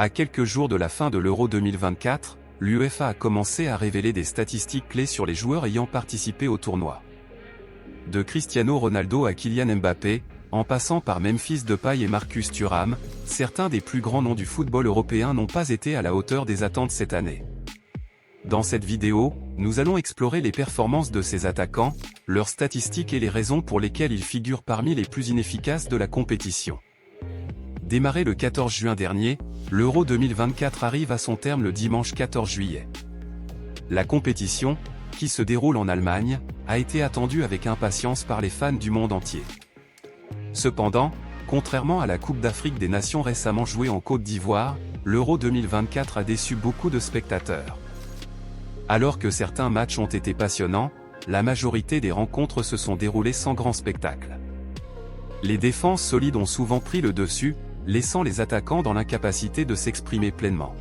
À quelques jours de la fin de l'Euro 2024, l'UEFA a commencé à révéler des statistiques clés sur les joueurs ayant participé au tournoi. De Cristiano Ronaldo à Kylian Mbappé, en passant par Memphis Depay et Marcus Thuram, certains des plus grands noms du football européen n'ont pas été à la hauteur des attentes cette année. Dans cette vidéo, nous allons explorer les performances de ces attaquants, leurs statistiques et les raisons pour lesquelles ils figurent parmi les plus inefficaces de la compétition. Démarré le 14 juin dernier, l'Euro 2024 arrive à son terme le dimanche 14 juillet. La compétition, qui se déroule en Allemagne, a été attendue avec impatience par les fans du monde entier. Cependant, contrairement à la Coupe d'Afrique des Nations récemment jouée en Côte d'Ivoire, l'Euro 2024 a déçu beaucoup de spectateurs. Alors que certains matchs ont été passionnants, la majorité des rencontres se sont déroulées sans grand spectacle. Les défenses solides ont souvent pris le dessus, laissant les attaquants dans l'incapacité de s'exprimer pleinement.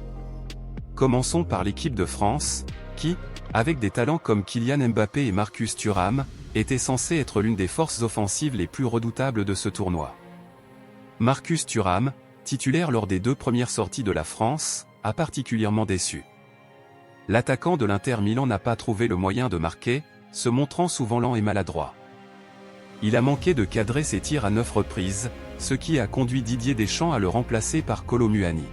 Commençons par l'équipe de France, qui, avec des talents comme Kylian Mbappé et Marcus Thuram, était censée être l'une des forces offensives les plus redoutables de ce tournoi. Marcus Thuram, titulaire lors des 2 premières sorties de la France, a particulièrement déçu. L'attaquant de l'Inter Milan n'a pas trouvé le moyen de marquer, se montrant souvent lent et maladroit. Il a manqué de cadrer ses tirs à 9 reprises, ce qui a conduit Didier Deschamps à le remplacer par Kolo Muani.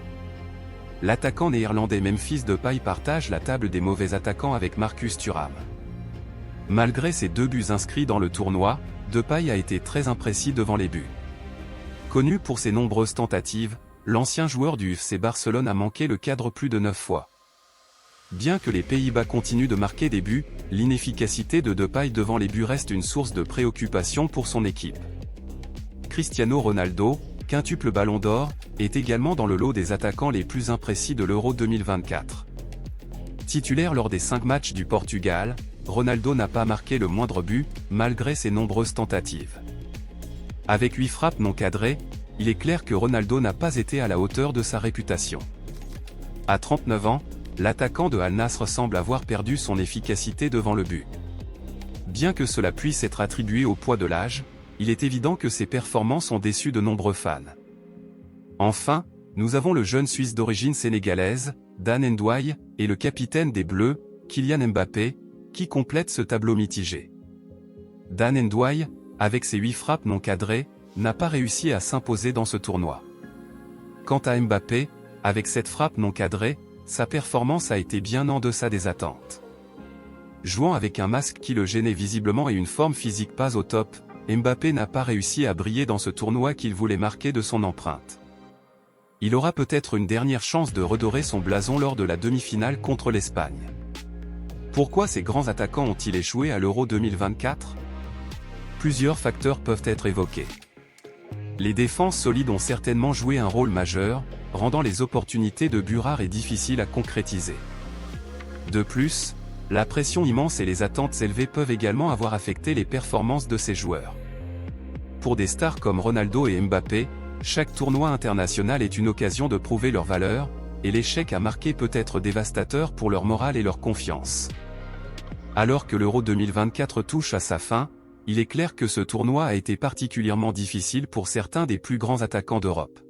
L'attaquant néerlandais Memphis Depay partage la table des mauvais attaquants avec Marcus Thuram. Malgré ses 2 buts inscrits dans le tournoi, Depay a été très imprécis devant les buts. Connu pour ses nombreuses tentatives, l'ancien joueur du FC Barcelone a manqué le cadre plus de 9 fois. Bien que les Pays-Bas continuent de marquer des buts, l'inefficacité de Depay devant les buts reste une source de préoccupation pour son équipe. Cristiano Ronaldo, quintuple Ballon d'Or, est également dans le lot des attaquants les plus imprécis de l'Euro 2024. Titulaire lors des 5 matchs du Portugal, Ronaldo n'a pas marqué le moindre but, malgré ses nombreuses tentatives. Avec 8 frappes non cadrées, il est clair que Ronaldo n'a pas été à la hauteur de sa réputation. À 39 ans, l'attaquant de Al Nassr semble avoir perdu son efficacité devant le but. Bien que cela puisse être attribué au poids de l'âge, il est évident que ses performances ont déçu de nombreux fans. Enfin, nous avons le jeune Suisse d'origine sénégalaise, Dan N'Doye, et le capitaine des Bleus, Kylian Mbappé, qui complètent ce tableau mitigé. Dan N'Doye, avec ses 8 frappes non cadrées, n'a pas réussi à s'imposer dans ce tournoi. Quant à Mbappé, avec 7 frappes non cadrées, sa performance a été bien en deçà des attentes. Jouant avec un masque qui le gênait visiblement et une forme physique pas au top, Mbappé n'a pas réussi à briller dans ce tournoi qu'il voulait marquer de son empreinte. Il aura peut-être une dernière chance de redorer son blason lors de la demi-finale contre l'Espagne. Pourquoi ces grands attaquants ont-ils échoué à l'Euro 2024 ? Plusieurs facteurs peuvent être évoqués. Les défenses solides ont certainement joué un rôle majeur, rendant les opportunités de but rares et difficiles à concrétiser. De plus, la pression immense et les attentes élevées peuvent également avoir affecté les performances de ces joueurs. Pour des stars comme Ronaldo et Mbappé, chaque tournoi international est une occasion de prouver leur valeur, et l'échec à marquer peut être dévastateur pour leur morale et leur confiance. Alors que l'Euro 2024 touche à sa fin, il est clair que ce tournoi a été particulièrement difficile pour certains des plus grands attaquants d'Europe.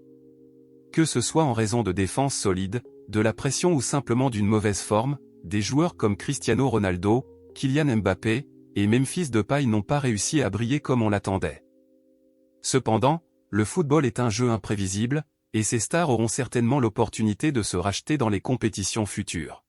Que ce soit en raison de défenses solides, de la pression ou simplement d'une mauvaise forme, des joueurs comme Cristiano Ronaldo, Kylian Mbappé, et Memphis Depay n'ont pas réussi à briller comme on l'attendait. Cependant, le football est un jeu imprévisible, et ces stars auront certainement l'opportunité de se racheter dans les compétitions futures.